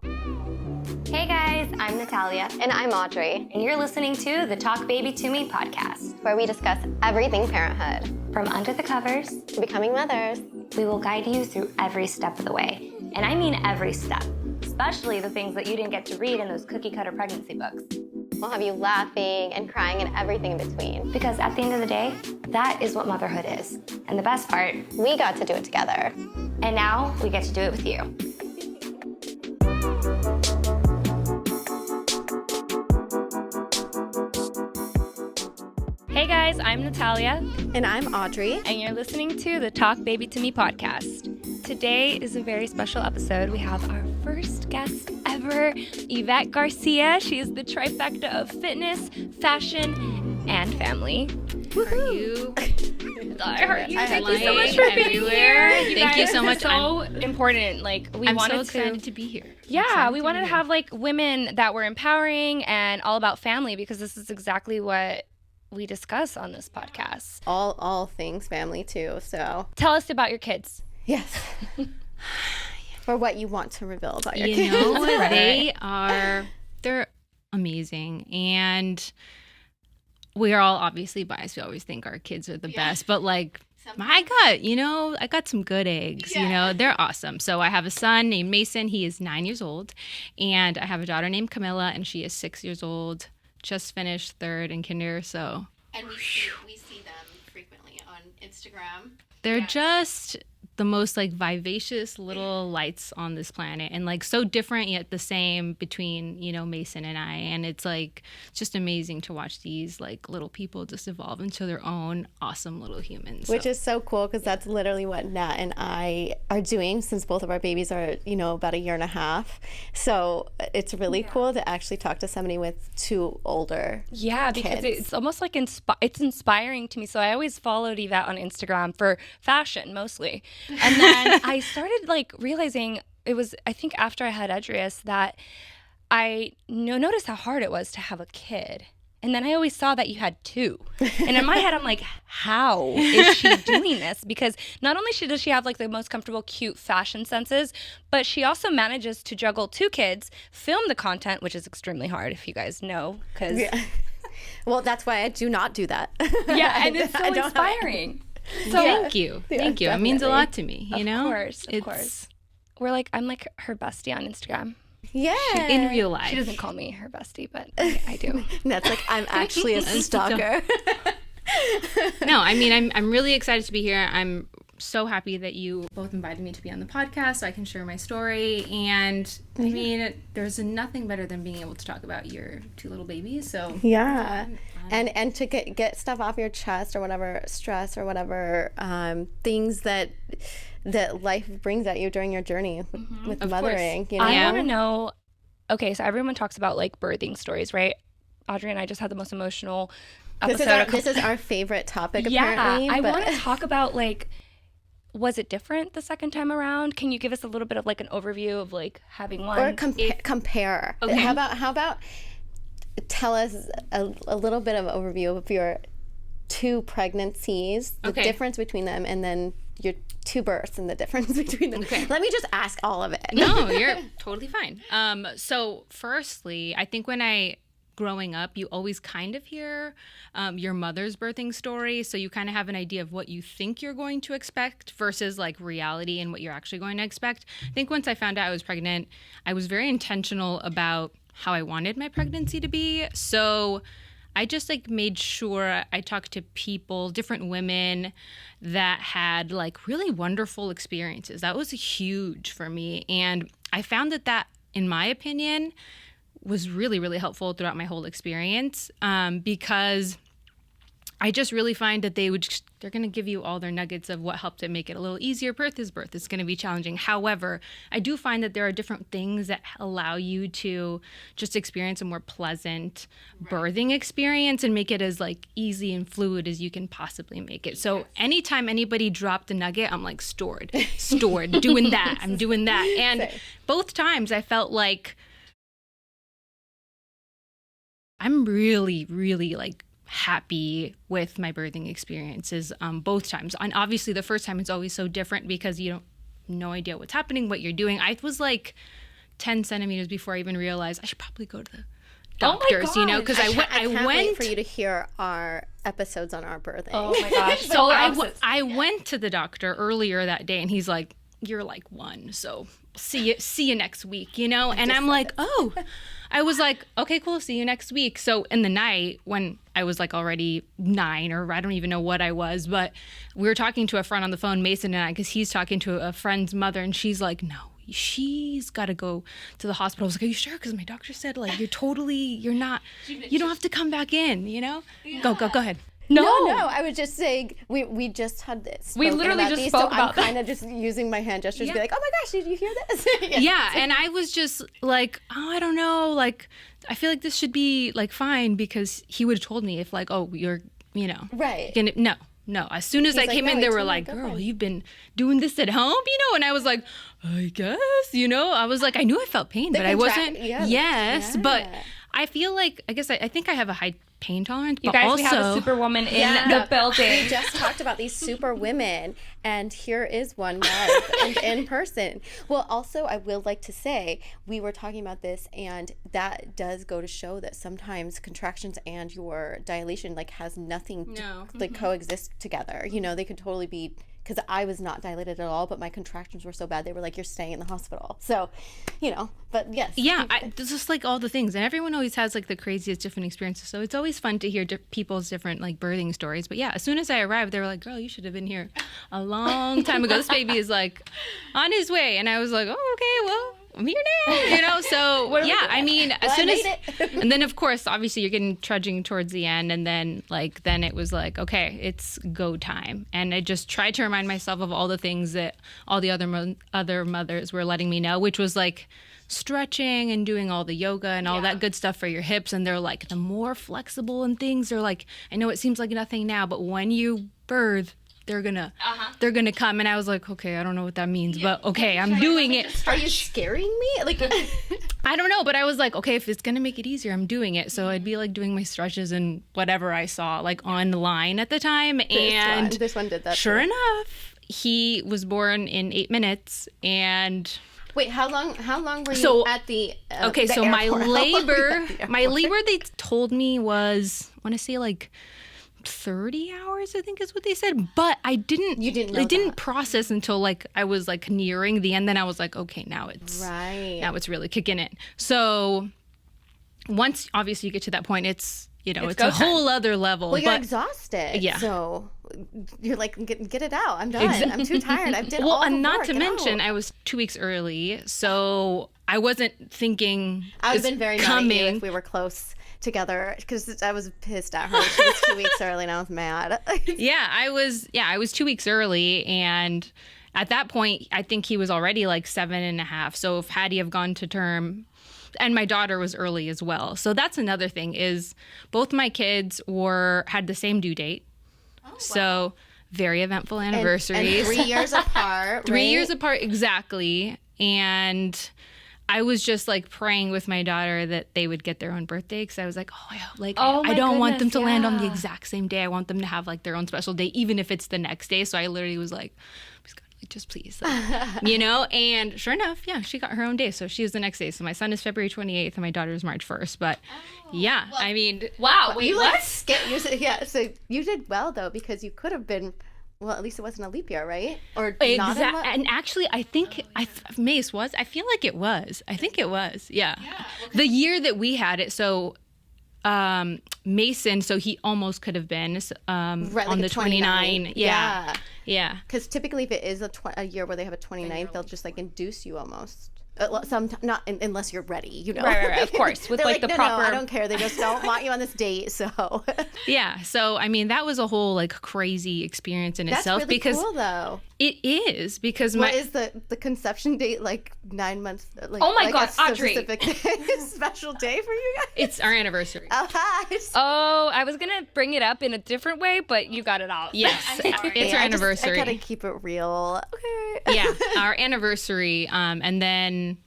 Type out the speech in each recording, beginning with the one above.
Hey guys, I'm Natalia. And I'm Audrey. And you're listening to the Talk Baby to Me podcast, where we discuss everything parenthood. From under the covers to becoming mothers. We will guide you through every step of the way. And I mean every step, especially the things that you didn't get to read in those cookie cutter pregnancy books. We'll have you laughing and crying and everything in between. Because at the end of the day, that is what motherhood is. And the best part, we got to do it together. And now we get to do it with you. Hey guys, I'm Natalia. And I'm Audrey. And you're listening to the Talk Baby to Me podcast. Today is a very special episode. We have our first guest ever, Yvette Garcia. She is the trifecta of fitness, fashion, and family. Woohoo! I heard you. Thank you so much for being here. Thank you so much. So important. I'm so excited to be here. Yeah, we wanted to have women that were empowering and all about family, because this is exactly what we discuss on this podcast. All things family too. So tell us about your kids. Yes. Or what you want to reveal about your kids. You know, they're amazing, and we are all obviously biased. We always think our kids are the best, but I got some good eggs. Yeah. They're awesome. So I have a son named Mason. He is 9 years old, and I have a daughter named Camilla, and she is 6 years old. Just finished third in kinder. So and we see them frequently on Instagram. They're just the most vivacious little lights on this planet, and so different yet the same between Mason and I. And it's just amazing to watch these little people just evolve into their own awesome little humans, which is so cool, because that's literally what Nat and I are doing since both of our babies are about a year and a half. So it's really cool to actually talk to somebody with two older because kids. It's almost it's inspiring to me. So I always followed Yvette on Instagram for fashion mostly. And then I started realizing, it was, I think after I had Edrius, that I noticed how hard it was to have a kid. And then I always saw that you had two. And in my head, I'm like, how is she doing this? Because not only does she have the most comfortable, cute fashion senses, but she also manages to juggle two kids, film the content, which is extremely hard, if you guys know. Well, that's why I do not do that. Yeah, and it's so inspiring. So thank you. Definitely. It means a lot to me, Of course. I'm her bestie on Instagram. Yeah. In real life. She doesn't call me her bestie, but I do. That's I'm actually a stalker. No, I'm really excited to be here. I'm so happy that you both invited me to be on the podcast so I can share my story. And there's nothing better than being able to talk about your two little babies. So yeah. And to get stuff off your chest, or whatever stress or whatever things that life brings at you during your journey with mothering. I want to know. Okay, so everyone talks about birthing stories, right? Audrey and I just had the most emotional episode. This is our favorite topic. Apparently. I want to talk about was it different the second time around? Can you give us a little bit of an overview of having one? Or compare. Okay. How about tell us a little bit of overview of your two pregnancies, the difference between them, and then your two births and the difference between them. Okay. Let me just ask all of it. No, you're totally fine. So firstly, I think growing up, you always kind of hear your mother's birthing story, so you kind of have an idea of what you think you're going to expect versus reality and what you're actually going to expect. I think once I found out I was pregnant, I was very intentional about how I wanted my pregnancy to be. So I just made sure I talked to people, different women that had really wonderful experiences. That was huge for me. And I found that in my opinion, was really, really helpful throughout my whole experience, because I just really find that they're going to give you all their nuggets of what helped it make it a little easier. Birth is birth. It's going to be challenging. However, I do find that there are different things that allow you to just experience a more pleasant birthing experience and make it as easy and fluid as you can possibly make it. So anytime anybody dropped a nugget, I'm stored, doing that. I'm doing that. And both times I felt I'm really, really happy with my birthing experiences both times. And obviously the first time it's always so different because you don't no idea what's happening, what you're doing. I was 10 centimeters before I even realized I should probably go to the Oh my doctors, you know, because I can't went wait for you to hear our episodes on our birthing. Oh my gosh. so I went to the doctor earlier that day, and he's like, "You're like 1, so see you next week," you know. And I'm like, "Oh," I was like, "Okay, cool, see you next week." So in the night when I was like already 9, or I don't even know what I was, but we were talking to a friend on the phone, Mason and I, because he's talking to a friend's mother, and she's like, "No, she's got to go to the hospital." I was like, "Are you sure?" Because my doctor said, like, you don't have to come back in, you know? Yeah. Go ahead. No, I was just saying we just had this. We literally just spoke about I'm kind of just using my hand gestures to be like, "Oh my gosh, did you hear this?" Yeah, and I was just like, "Oh, I don't know, like, I feel like this should be like fine," because he would have told me if like, "Oh, you're, you know, right." No. As soon as I came in, they were like, "Girl, you've been doing this at home," you know? And I was like, "I guess," you know? I was like, I knew I felt pain, but I wasn't. Yes, but I feel like, I guess I think I have a high pain tolerance. You but guys, also, we have a superwoman in the building. We just talked about these super women, and here is one live and in person. Well, also, I will like to say, we were talking about this, and that does go to show that sometimes contractions and your dilation like has nothing to like coexist together. You know, they could totally be, because I was not dilated at all, but my contractions were so bad, they were like, "You're staying in the hospital." So, you know, but yes. Yeah, it's just like all the things. And everyone always has like the craziest different experiences. So it's always fun to hear people's different like birthing stories. But yeah, as soon as I arrived, they were like, "Girl, you should have been here a long time ago. This baby is like on his way." And I was like, "Oh, okay, well, I'm here now," you know? So yeah, I mean, as soon as, and then of course, obviously you're getting trudging towards the end. And then it was like, okay, it's go time. And I just tried to remind myself of all the things that all the other mothers were letting me know, which was like stretching and doing all the yoga and all that good stuff for your hips. And they're like, the more flexible and things are like, I know it seems like nothing now, but when you birth, they're gonna come. And I was like, okay, I don't know what that means, but okay, I'm doing it. Are you scaring me? Like, I don't know, but I was like, okay, if it's gonna make it easier, I'm doing it. So I'd be like doing my stretches and whatever I saw like online at the time. And this one did that. Sure enough, he was born in 8 minutes. And wait, how long were you at the okay, the so airport? my labor they told me was, I want to say like 30 hours, I think is what they said, but I didn't process until like I was like nearing the end. Then I was like, okay, now it's really kicking in. So once obviously you get to that point, it's, you know, it's a whole other level. Well, you're exhausted. Yeah. So you're like, get it out. I'm done. I'm too tired. I've did all the and not work. to mention, I was 2 weeks early, so I wasn't thinking. I would have been very mad at you if we were close together, because I was pissed at her. She was 2 weeks early, and I was mad. I was 2 weeks early, and at that point, I think he was already like 7.5. So if had he have gone to term, and my daughter was early as well. So that's another thing, is both my kids had the same due date. Oh, wow. So very eventful anniversaries. And 3 years apart. 3 years apart, exactly. And I was just like praying with my daughter that they would get their own birthday, because I was like, I don't want them to land on the exact same day. I want them to have like their own special day, even if it's the next day. So I literally was like, just please, you know. And sure enough, she got her own day, so she was the next day. So my son is February 28th and my daughter is March 1st. But I mean, wow, wait, you what? So you did well though, because you could have been. Well, at least it wasn't a leap year, right? Or not? And actually, I think Mace was. I feel like it was. I think it was. Yeah. The year that we had it. So Mason, so he almost could have been on the 29. Yeah. Because typically, if it is a year where they have a 29th, they'll just like induce you almost. Not unless you're ready, you know. Right, of course. With like the proper. No, I don't care. They just don't want you on this date, so. Yeah. So I mean, that was a whole like crazy experience in itself. That's really because cool, though. It is, because what is the conception date, like 9 months? Like, oh my God, Audrey! Special day for you guys. It's our anniversary. Oh, I was gonna bring it up in a different way, but you got it out. Yes, it's our anniversary. I gotta keep it real. Okay. Yeah, our anniversary, and then then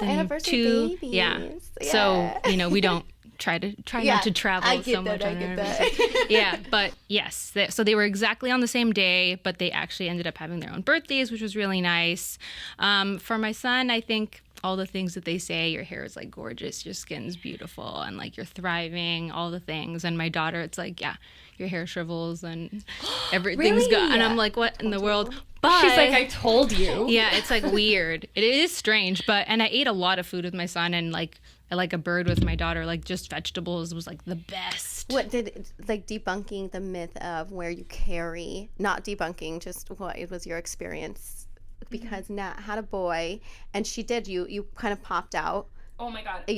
anniversary babies. Yeah. So we don't try not to travel so much on our anniversary. Yeah, but yes, so they were exactly on the same day, but they actually ended up having their own birthdays, which was really nice. For my son, I think all the things that they say. Your hair is like gorgeous, your skin's beautiful, and like you're thriving, all the things. And my daughter, it's like, yeah, your hair shrivels and everything's Really? good. And I'm like, what in the world? But She's like, I told you. yeah, it's like weird. It is strange, and I ate a lot of food with my son, and like I like a bird with my daughter. Like just vegetables was like the best. What did, like, debunking the myth of where you carry, not debunking, just what it was your experience, because Nat had a boy and she did, you kind of popped out. Oh my God.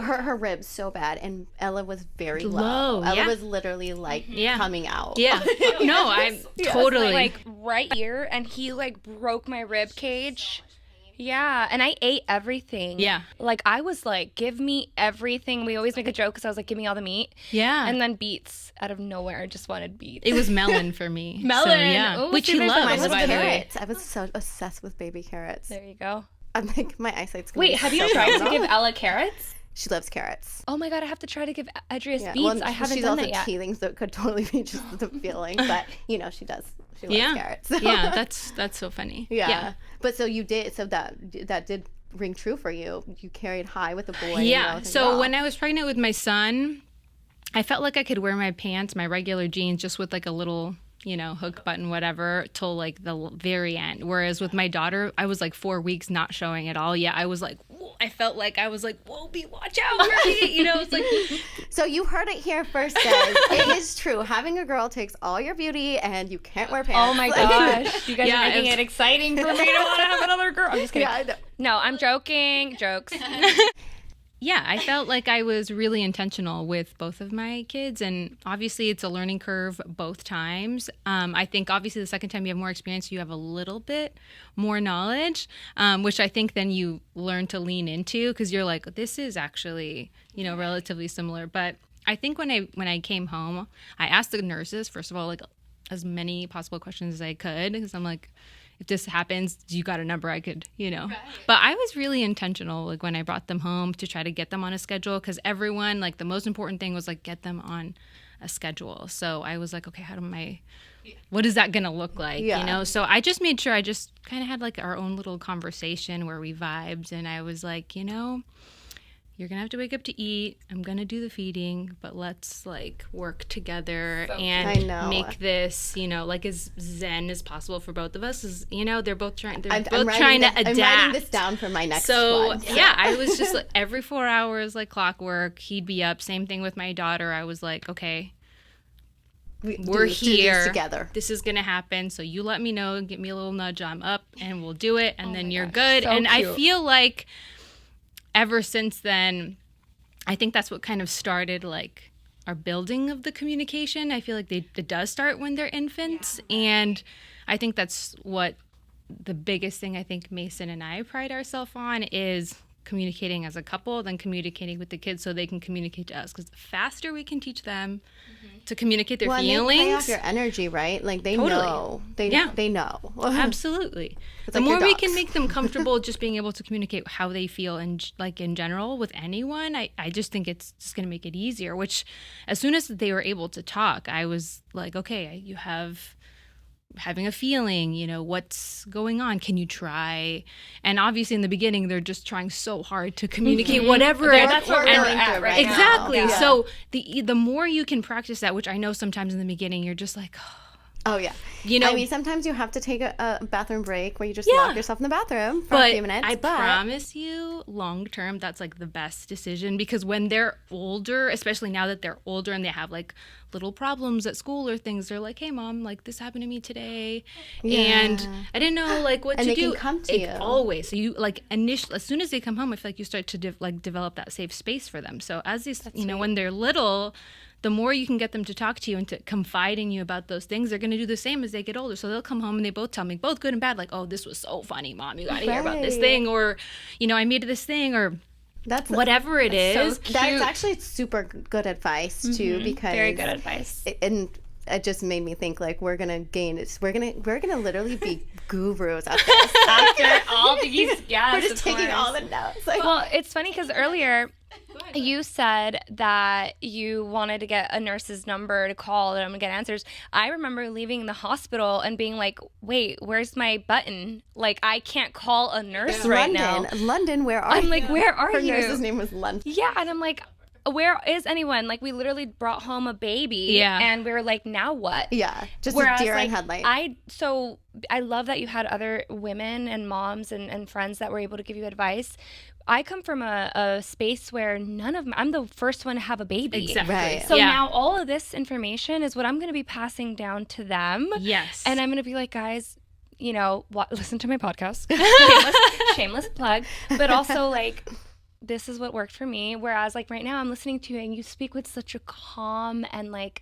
Her ribs so bad, and Ella was very Low, low. Ella yeah. was literally like coming out. Yeah. No, I'm totally. Like right here, and he like broke my rib cage. Yeah, and I ate everything. Yeah. Like I was like, give me everything. We always make a joke because I was like, give me all the meat. Yeah. And then beets out of nowhere. I just wanted beets. It was melon for me. Melon. So, yeah. Ooh, Which see, he there's a loves, Mine was by the way. carrots. I was so obsessed with baby carrots. There you go. I'm like, my eyesight's gonna Wait, be have so you tried to bad. give Ella carrots? She loves carrots. Oh my God, I have to try to give Adrius beets. Well, I haven't she's done also that yet. teething, so it could totally be just the feeling. But she does. She loves carrots. Yeah, that's so funny. Yeah. But so you did. So that did ring true for you. You carried high with the boy. Yeah. So when I was pregnant with my son, I felt like I could wear my pants, my regular jeans, just with like a little, hook button, whatever, till like the very end. Whereas with my daughter, I was like 4 weeks not showing at all. Yeah, I was like, I felt like I was like, whoa, watch out, Marie. It's like. So you heard it here first, guys. It is true. Having a girl takes all your beauty, and you can't wear pants. Oh my gosh. You guys Yeah, are making it's- it exciting for me to want to have another girl. I'm just kidding. Yeah, I know. No, I'm joking. Jokes. Yeah, I felt like I was really intentional with both of my kids, and obviously it's a learning curve both times. I think obviously the second time you have more experience, you have a little bit more knowledge, which I think then you learn to lean into because you're like, this is actually, relatively similar. But I think when I came home, I asked the nurses, first of all, like as many possible questions as I could, because I'm like, if this happens, you got a number I could, Right. But I was really intentional, like when I brought them home to try to get them on a schedule, because everyone, like the most important thing was like get them on a schedule. So I was like, okay, what is that going to look like, So I just made sure I just kind of had like our own little conversation where we vibed, and I was like, you're going to have to wake up to eat. I'm going to do the feeding, but let's like work together and make this, like as zen as possible for both of us. Is they're both trying to adapt. I'm writing this down for my next one. Yeah, I was just like every 4 hours, like clockwork, he'd be up. Same thing with my daughter. I was like, okay, we're here do this together. This is going to happen. So you let me know, give me a little nudge. I'm up and we'll do it. And then you're good. So and cute. I feel like ever since then, I think that's what kind of started like our building of the communication. I feel like it does start when they're infants. Yeah. And I think that's what the biggest thing I think Mason and I pride ourselves on is communicating as a couple, then communicating with the kids so they can communicate to us. Because the faster we can teach them to communicate their feelings. They play off your energy, right? Like they know. They know. Absolutely. The like more we can make them comfortable just being able to communicate how they feel and like in general with anyone, I just think it's just going to make it easier, which as soon as they were able to talk, I was like, okay, you have having a feeling, what's going on, can you try? And obviously in the beginning they're just trying so hard to communicate whatever that's what we're at right exactly now. Yeah. So the more you can practice that, which I know sometimes in the beginning you're just like, oh yeah, I mean sometimes you have to take a bathroom break where you just lock yourself in the bathroom for a few minutes. I promise you long term that's like the best decision, because when they're older, especially now that they're older and they have like little problems at school or things, they're like, hey mom, like this happened to me today and I didn't know like what and to they do. Can come to you always. So you like initially, as soon as they come home, I feel like you start to develop that safe space for them. So as these when they're little, the more you can get them to talk to you and to confide in you about those things, they're going to do the same as they get older. So they'll come home and they both tell me, both good and bad, like, oh, this was so funny, mom, you got to hear about this thing, or I made this thing, or whatever it is. So that's actually super good advice too, because very good advice. And it just made me think like we're gonna literally be gurus at this. After all these, yes, we're just taking all the notes. Like, well, it's funny because earlier You said that you wanted to get a nurse's number to call and I'm going to get answers. I remember leaving the hospital and being like, wait, where's my button? Like, I can't call a nurse right now. London, where are you? I'm like, where are Her you? nurse's name was London. Yeah, and I'm like, where is anyone? Like, we literally brought home a baby. Yeah. And we were like, now what? Yeah, just Whereas, a deer like, in headlight. I love that you had other women and moms and friends that were able to give you advice. I come from a space where I'm the first one to have a baby. Exactly. Right. So now all of this information is what I'm going to be passing down to them. Yes. And I'm going to be like, guys, listen to my podcast. shameless plug. But also, like, this is what worked for me. Whereas, like, right now I'm listening to you and you speak with such a calm and, like,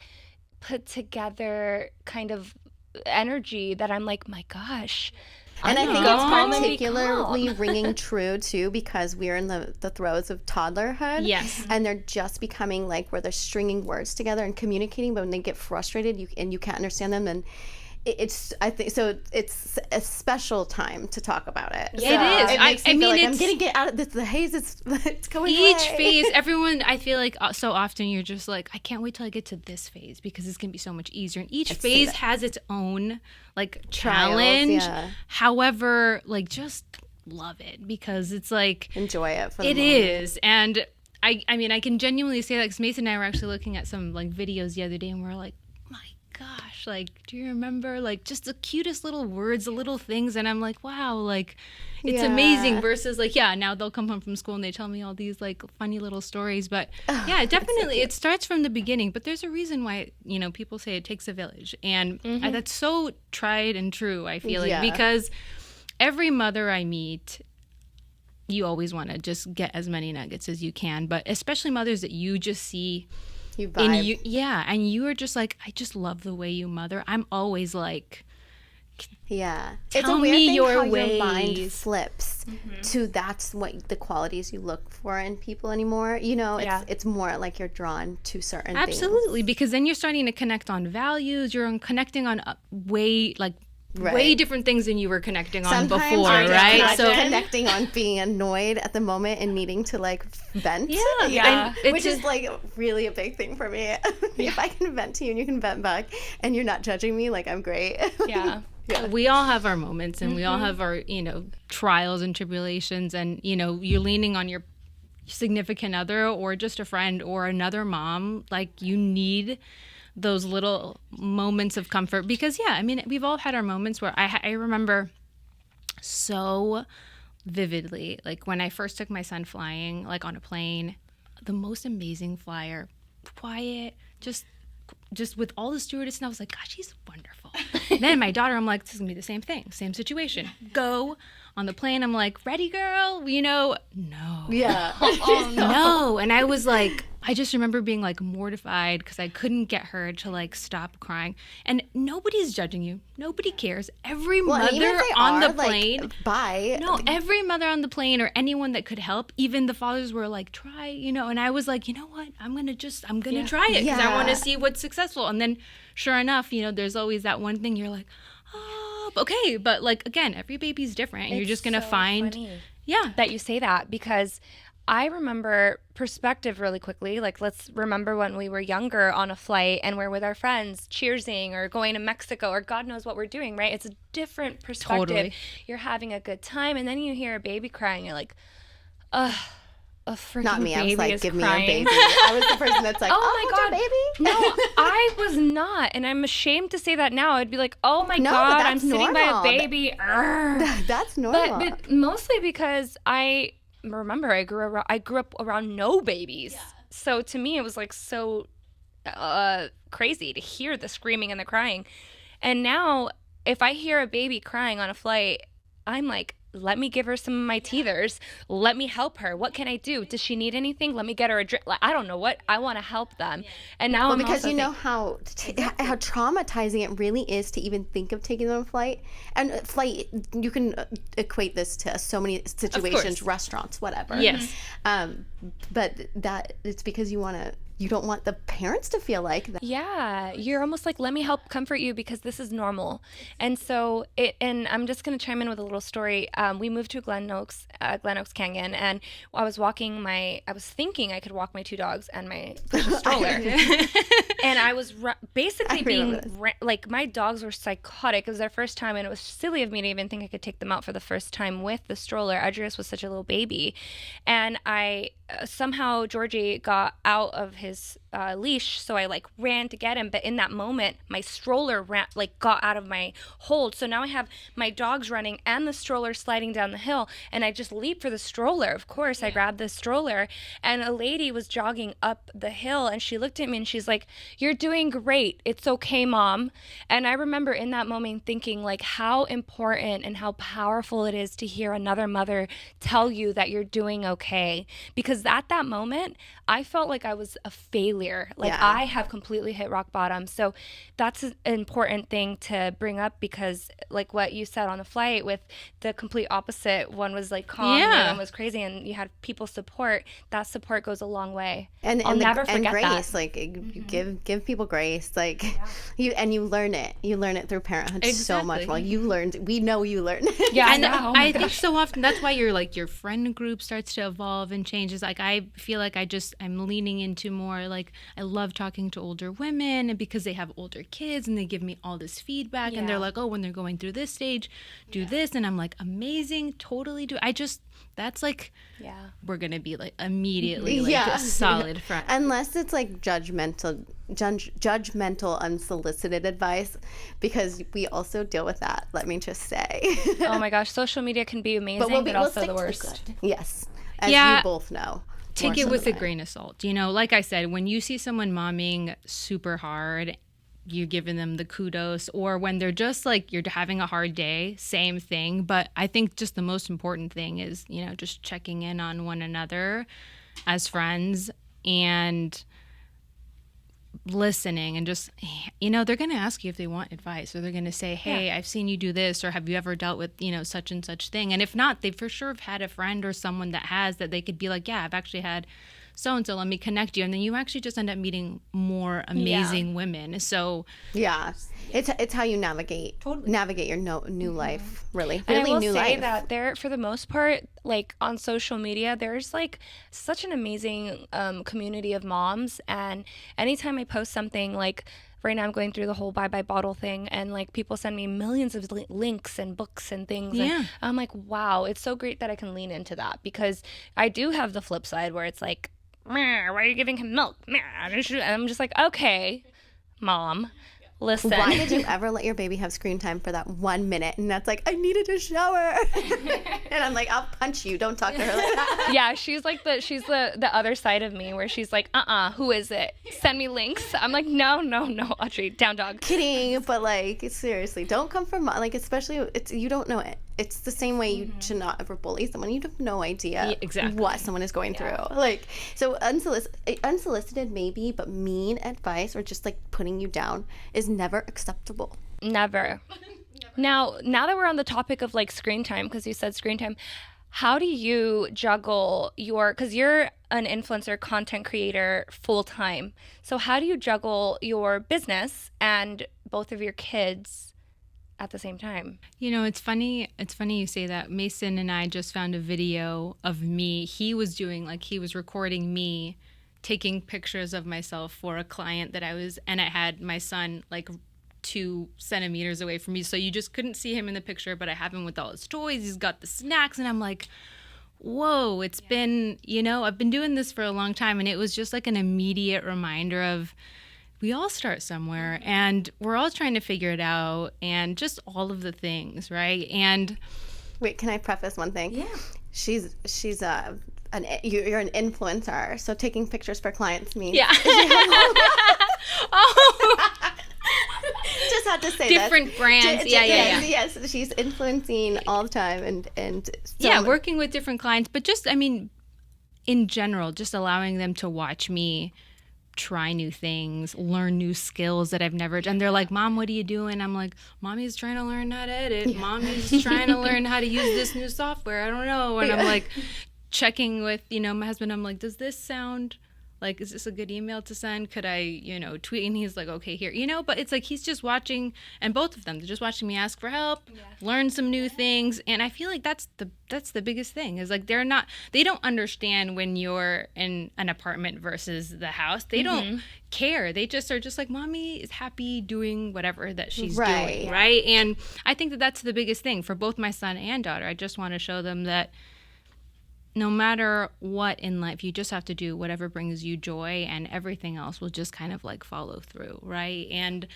put together kind of energy that I'm like, my gosh. And I think calm it's and be particularly calm. ringing true, too, because we're in the throes of toddlerhood. Yes. And they're just becoming, like, where they're stringing words together and communicating, but when they get frustrated and you can't understand them, and it's a special time to talk about it. It So is. It makes me feel like I'm it's- getting get out of this. The haze is it's going Each away. phase, everyone, I feel like so often you're just like, I can't wait till I get to this phase because it's going to be so much easier. And each phase has its own, like, challenge. yeah. However, like, just love it because it's like, Enjoy it for the it moment. is. And I mean, I can genuinely say that because Mason and I were actually looking at some, like, videos the other day and we're like, my gosh, like, do you remember, like, just the cutest little words, the little things? And I'm like, wow, like, it's amazing versus, like, yeah, now they'll come home from school and they tell me all these, like, funny little stories. But yeah, definitely it starts from the beginning. But there's a reason why, people say it takes a village. And that's so tried and true, I feel like, because every mother I meet, you always want to just get as many nuggets as you can. But especially mothers that you just see You vibe. and you are just like, I just love the way you mother. I'm always like, Yeah. Tell It's a weird me thing your how your mind ways. flips to that's what the qualities you look for in people anymore. It's more like you're drawn to certain things. absolutely, because then you're starting to connect on values. You're connecting on way different things than you were connecting on Sometimes before, I'm just right? not So connecting on being annoyed at the moment and needing to, like, vent. Yeah. Which is, like, really a big thing for me. If I can vent to you and you can vent back and you're not judging me, like, I'm great. Yeah. we all have our moments and we all have our, trials and tribulations, and, you're leaning on your significant other or just a friend or another mom. Like, you need those little moments of comfort because, we've all had our moments where I remember so vividly, like, when I first took my son flying, like, on a plane, the most amazing flyer, quiet, just with all the stewardess, and I was like, gosh, she's wonderful. Then my daughter, I'm like, this is gonna be the same thing, same situation. Go on the plane, I'm like, ready, girl? No. Yeah. Oh, no. And I was like, I just remember being, like, mortified because I couldn't get her to, like, stop crying. And nobody's judging you. Nobody cares. Every Well, and even mother if they on are, the plane. like, bye. No, every mother on the plane or anyone that could help, even the fathers were like, try, and I was like, you know what? I'm going to try it because I want to see what's successful. And then sure enough, there's always that one thing you're like, oh, okay. But, like, again, every baby's different and you're just going to find. Funny Yeah. that you say that, because I remember perspective really quickly. Like, let's remember when we were younger on a flight and we're with our friends cheersing or going to Mexico or God knows what we're doing, right? It's a different perspective. Totally. You're having a good time and then you hear a baby crying. You're like, ugh, a freaking Not me. I baby was like, is give crying. me a baby. I was the person that's like, Oh my hold God. your baby. No, I was not. And I'm ashamed to say that now. I'd be like, oh my No, but God, that's I'm sitting normal. by a baby. Urgh. That's normal. But mostly because I remember I grew up around no babies. So to me it was like so crazy to hear the screaming and the crying. And now if I hear a baby crying on a flight, I'm like, let me give her some of my teethers. Let me help her. What can I do? Does she need anything? Let me get her a drink. Like, I don't know what. I want to help them. And now I'm because also you know how traumatizing it really is to even think of taking them on a flight. And flight, you can equate this to so many situations, restaurants, whatever. Yes. But that it's because you want to you don't want the parents to feel like that. Yeah, you're almost like, let me help comfort you because this is normal. And so and I'm just going to chime in with a little story. We moved to Glen Oaks Canyon, and I was thinking I could walk my 2 dogs and my precious stroller. And I was basically like, my dogs were psychotic. It was their first time, and it was silly of me to even think I could take them out for the first time with the stroller. Adrius was such a little baby. And somehow Georgie got out of his leash, so I like ran to get him, but in that moment my stroller got out of my hold, so now I have my dogs running and the stroller sliding down the hill, and I just leaped for the stroller. Of course, I grabbed the stroller, and a lady was jogging up the hill, and she looked at me and she's like, "You're doing great, it's okay, Mom." And I remember in that moment thinking like how important and how powerful it is to hear another mother tell you that you're doing okay, because at that moment I felt like I was a failure. Like, I have completely hit rock bottom. So that's an important thing to bring up, because like what you said on the flight with the complete opposite, one was like calm and the other one was crazy, and you had people support. That support goes a long way. And I'll never forget grace, that. like you give people grace, like you learn it. You learn it through parenthood so much. Well, we know you learned it. Yeah, and I think so often that's why your friend group starts to evolve and changes. Like, I feel like I'm leaning into more, like, I love talking to older women, and because they have older kids and they give me all this feedback, and they're like, oh, when they're going through this stage, do this, and I'm like, amazing, totally do. That's like, we're gonna be like immediately like a solid friend, unless it's like judgmental, unsolicited advice, because we also deal with that. Let me just say. Oh my gosh, social media can be amazing, but also the worst. Yes, as you both know. Take it with a grain of salt. Like I said, when you see someone momming super hard, you're giving them the kudos, or when they're just like, you're having a hard day, same thing. But I think just the most important thing is, just checking in on one another as friends and listening, and just, they're going to ask you if they want advice, or they're going to say, hey, I've seen you do this, or have you ever dealt with, such and such thing. And if not, they for sure have had a friend or someone that they could be like, yeah, I've actually had so-and-so, let me connect you. And then you actually just end up meeting more amazing women. So it's how you navigate your new life, really. And really I will new say life. that there, for the most part, like on social media, there's like such an amazing community of moms. And anytime I post something, like right now I'm going through the whole Bye Bye Bottle thing, and like people send me millions of links and books and things. And I'm like, wow, it's so great that I can lean into that, because I do have the flip side where it's like, why are you giving him milk? And I'm just like, okay, Mom, listen. Why did you ever let your baby have screen time for that 1 minute? And that's like, I needed a shower. And I'm like, I'll punch you. Don't talk to her like that. Yeah, she's the other side of me, where she's like, who is it? Send me links. I'm like, no, Audrey, down dog. Kidding, but like, seriously, don't come from, like, especially, you don't know it. It's the same way you should not ever bully someone. You have no idea what someone is going through. Like, so unsolicited maybe, but mean advice or just like putting you down is never acceptable. Never. Now that we're on the topic of like screen time, because you said screen time, how do you juggle because you're an influencer content creator full time. So how do you juggle your business and both of your kids at the same time? It's funny you say that. Mason and I just found a video of me. He was recording me taking pictures of myself for a client and I had my son like 2 centimeters away from me, so you just couldn't see him in the picture, but I have him with all his toys, he's got the snacks, and I'm like, whoa, it's been, I've been doing this for a long time, and it was just like an immediate reminder of, we all start somewhere, and we're all trying to figure it out, and just all of the things, right? And wait, can I preface one thing? Yeah. She's you're an influencer, so taking pictures for clients means just had to say different brands. Yes, she's influencing all the time, and working with different clients, but just, in general, just allowing them to watch me try new things, learn new skills that I've never done. And they're like, Mom, what are you doing? I'm like, Mommy's trying to learn how to edit. Mommy's trying to learn how to use this new software. I don't know. And I'm like checking with, my husband. I'm like, does this sound Like, is this a good email to send? Could I, tweet? And he's like, okay, here, but it's like he's just watching, and both of them, they're just watching me ask for help, learn some new things. And I feel like that's the biggest thing is like they don't understand when you're in an apartment versus the house. They don't care. They just are just like, mommy is happy doing whatever that she's doing. Right. And I think that that's the biggest thing for both my son and daughter. I just want to show them that no matter what in life, you just have to do whatever brings you joy, and everything else will just kind of like follow through, right? And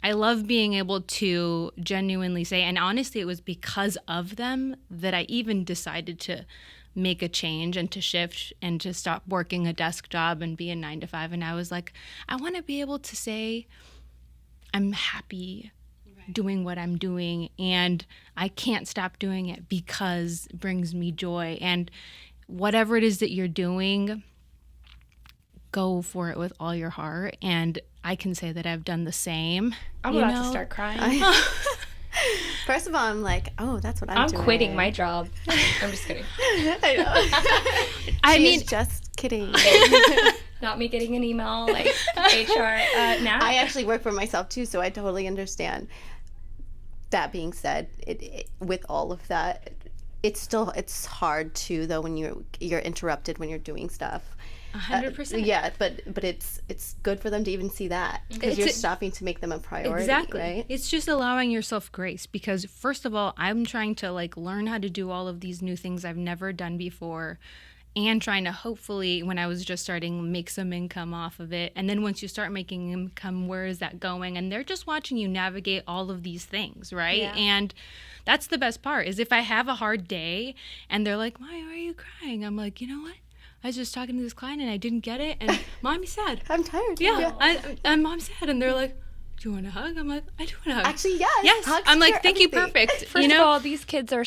I love being able to genuinely say, and honestly, it was because of them that I even decided to make a change and to shift and to stop working a desk job and be a 9-to-5. And I was like, I want to be able to say I'm happy doing what I'm doing, and I can't stop doing it because it brings me joy. And whatever it is that you're doing, go for it with all your heart. And I can say that I've done the same. I'm about to start crying. First of all, I'm like, oh, that's what I'm doing. I'm quitting my job. I'm just kidding. I know. She's just kidding. Not me getting an email like HR. Now I actually work for myself too, so I totally understand. That being said, with all of that, it's hard too though when you're interrupted when you're doing stuff. 100%. Yeah, but it's good for them to even see that because you're stopping to make them a priority. Exactly. Right? It's just allowing yourself grace because first of all, I'm trying to like learn how to do all of these new things I've never done before. And trying to hopefully, when I was just starting, make some income off of it. And then once you start making income, where is that going? And they're just watching you navigate all of these things, right? Yeah. And that's the best part is if I have a hard day and they're like, why are you crying? I'm like, you know what? I was just talking to this client and I didn't get it. And mommy's sad. I'm tired. Yeah. And mom's sad. And they're like, do you want a hug? I'm like, I do want a hug. Actually, yes. Yes. Hugs I'm like, thank everything. you, perfect. First of all, these kids are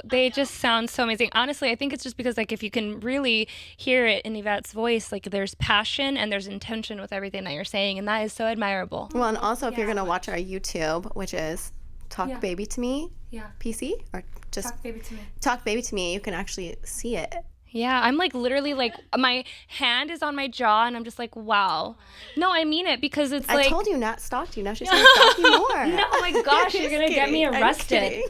they just sound so amazing. Honestly, I think it's just because like if you can really hear it in Yvette's voice, like there's passion and there's intention with everything that you're saying, and that is so admirable. Well, and also if you're going to watch our YouTube, which is Talk Baby to Me, PC, or just Talk Baby to Me. Talk Baby to Me, you can actually see it. Yeah, I'm like literally like my hand is on my jaw and I'm just like, wow. No, I mean it because it's like. I told you not stalked you. Now she's going to stalk you more. No, oh my gosh, you're going to get me arrested.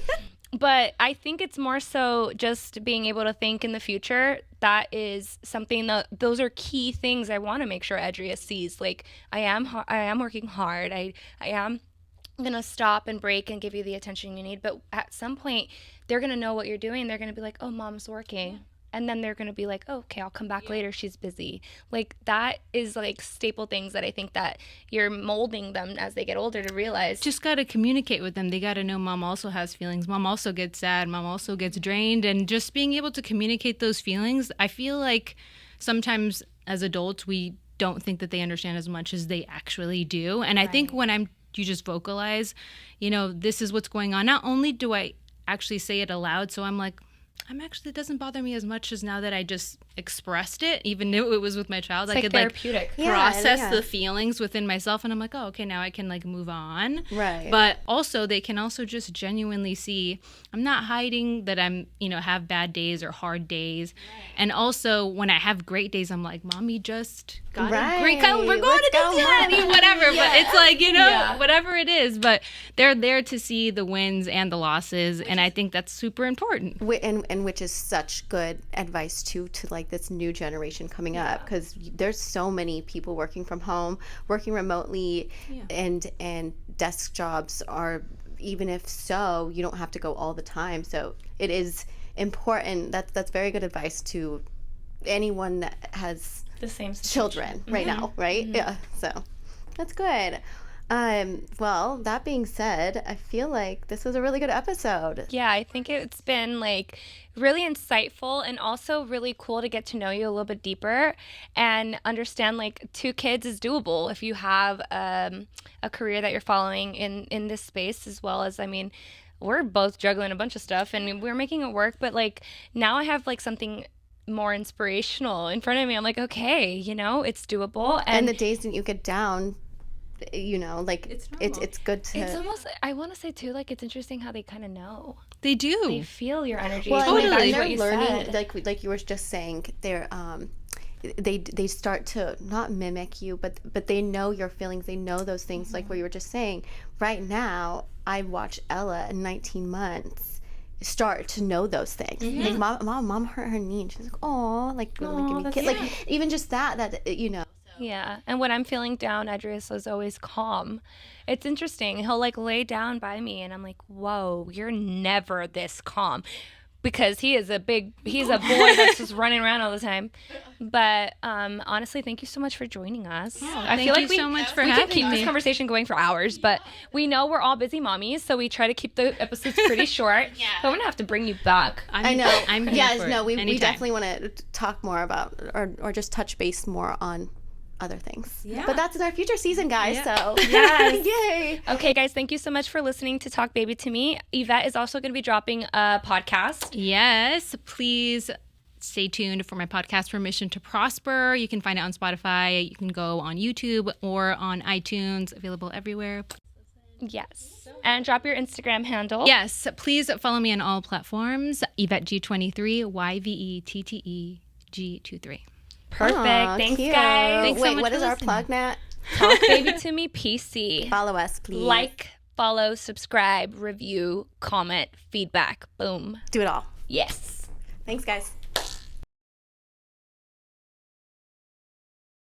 But I think it's more so just being able to think in the future. That is something those are key things I want to make sure Adria sees. Like I am working hard. I am going to stop and break and give you the attention you need. But at some point, they're going to know what you're doing. They're going to be like, oh, mom's working. And then they're going to be like, oh, okay, I'll come back later. She's busy. Like that is like staple things that I think that you're molding them as they get older to realize. Just got to communicate with them. They got to know mom also has feelings. Mom also gets sad. Mom also gets drained. And just being able to communicate those feelings, I feel like sometimes as adults, we don't think that they understand as much as they actually do. And I think when you just vocalize, this is what's going on. Not only do I actually say it aloud, so I'm like, it doesn't bother me as much as now that I just expressed it, even though it was with my child. It's I could therapeutic. Process the feelings within myself, and I'm like, oh, okay, now I can like move on. Right. But also, they can also just genuinely see I'm not hiding that I'm, have bad days or hard days. Right. And also, when I have great days, I'm like, mommy just got a great. We're going to Disney, whatever. But it's like whatever it is. But they're there to see the wins and the losses, and I think that's super important. And which is such good advice to like this new generation coming up, because there's so many people working from home, working remotely, and desk jobs are, even if so, you don't have to go all the time. So it is important. That's very good advice to anyone that has the same children right now, right? Mm-hmm. Yeah. So that's good. Well, that being said, I feel like this was a really good episode. Yeah, I think it's been like really insightful and also really cool to get to know you a little bit deeper and understand like 2 kids is doable if you have a career that you're following in this space, as well as, I mean, we're both juggling a bunch of stuff and we're making it work, but like now I have like something more inspirational in front of me. I'm like, okay, it's doable. And the days that you get down, like it's good to. It's almost, I want to say too, like it's interesting how they kind of know. They do. They feel your energy. Well, totally. And they're learning, like you were just saying, they're they start to not mimic you, but they know your feelings. They know those things, like what you were just saying. Right now, I watch Ella in 19 months start to know those things. Like mom hurt her knee, and she's like, oh, like give me a kiss. Like even just that you know. Yeah, and when I'm feeling down, Edrius is always calm. It's interesting. He'll like lay down by me, and I'm like, whoa, you're never this calm. Because he's a boy that's just running around all the time. But honestly, thank you so much for joining us. Yeah, I feel like so much for we having could keep me. this conversation going for hours, but we know we're all busy mommies, so we try to keep the episodes pretty short. But we're gonna have to bring you back. I know. I'm here for it. We Anytime. definitely want to talk more about or just touch base more on other things. Yeah. But that's in our future season, guys. Yeah. So yes. Yay. Okay, guys, thank you so much for listening to Talk Baby to Me. Yvette is also going to be dropping a podcast. Yes, please stay tuned for my podcast, Permission to Prosper. You can find it on Spotify. You can go on YouTube or on iTunes. Available everywhere. Yes. And drop your Instagram handle. Yes, please follow me on all platforms. Yvette G23, YVETTEG23. Perfect. Thanks, cute. guys. Thanks so Wait, much what for is our listening. plug, Nat? Talk Baby to Me PC. Follow us, please. Like, follow, subscribe, review, comment, feedback. Boom. Do it all. Yes. Thanks, guys.